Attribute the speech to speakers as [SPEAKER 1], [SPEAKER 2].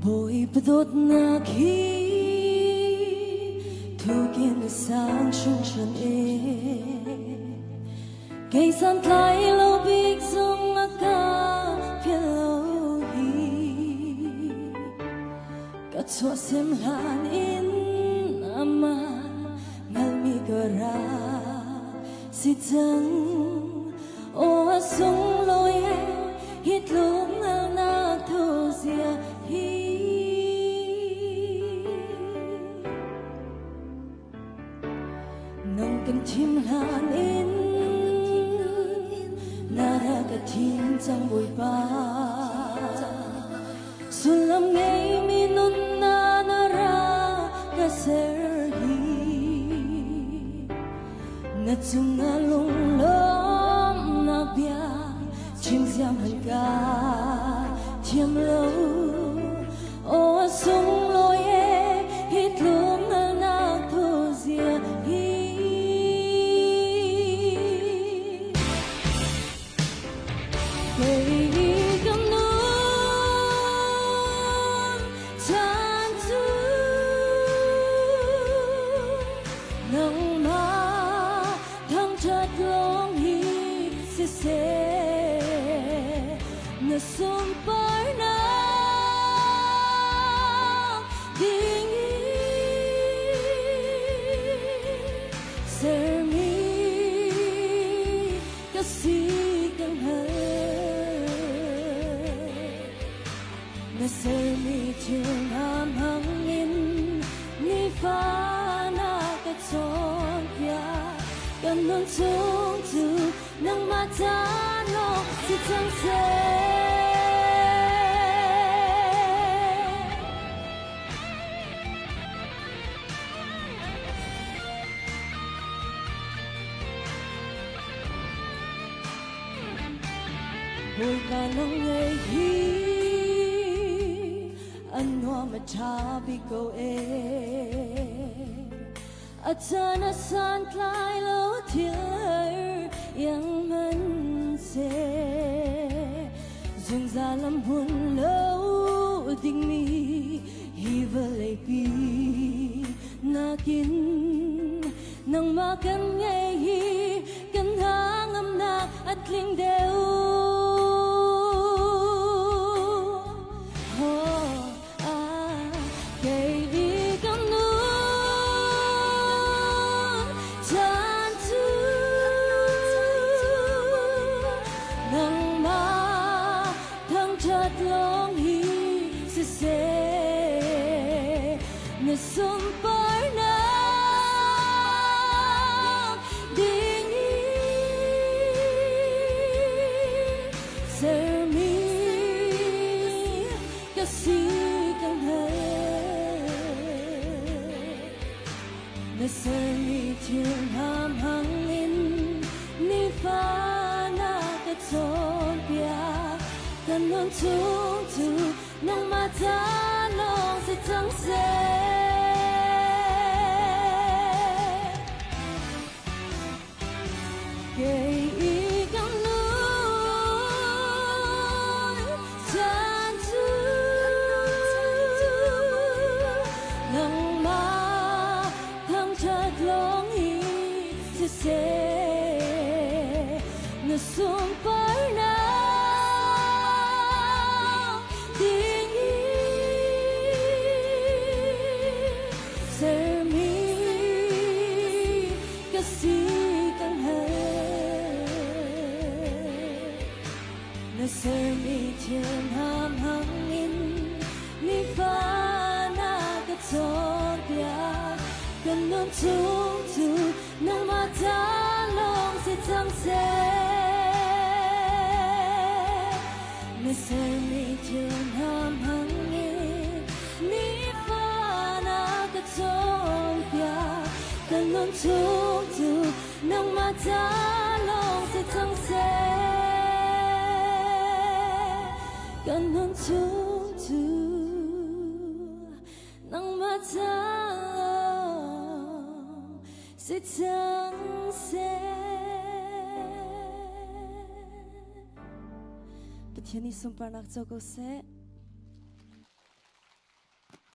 [SPEAKER 1] Bồi bớt na khi thu kiên sáng trong chân cây san thái lâu big dung aka phía lâu hi cắt xóa xem hàn in ama ngal mi gara si chang o sung loi hít lung na thu zia hi nong kan chim hàn in nara ka thiên chẳng bồi ba sulam ngay mi nun na nara ka ser hi na chung na lung lom na bia chim giam hân ca chiêm lâu o sung loi hít lung na thu zia hi baby come on time to nang ma thang chát long hi se se na sum par na ding ser mi kasi kang na ser mi chiều nam hangin ni pha na ka chon pia kan non chung tu nang mata no si chang se bồi ka nang ngày hi anh hoa mà cha bị câu achana san klai lo thier yang man se dùng ra lâm hun lâu tình mi hi vợ lệ pi na kin nang ma kan nghe hi kan hang âm na at ling deu na sum par na ding ser mi kasi kang na ser mi thiên ham hangin ni pha na ka chon pia kan non chung tu nang mata long se chang se kay ikang nun chan tu nang ma thang chát long hi se se na sum par na ding ser mi kasi kang na ser mi thiên ham hangin ni pha na ka chon pia kan non chung tu nang mata long se chang se na ser mi thiên ham hangin ni pha na ka chon pia kan non chung tu nang mata long se chang se kan non chung tu nang mata long se chang se Patiani sumparnak chogo se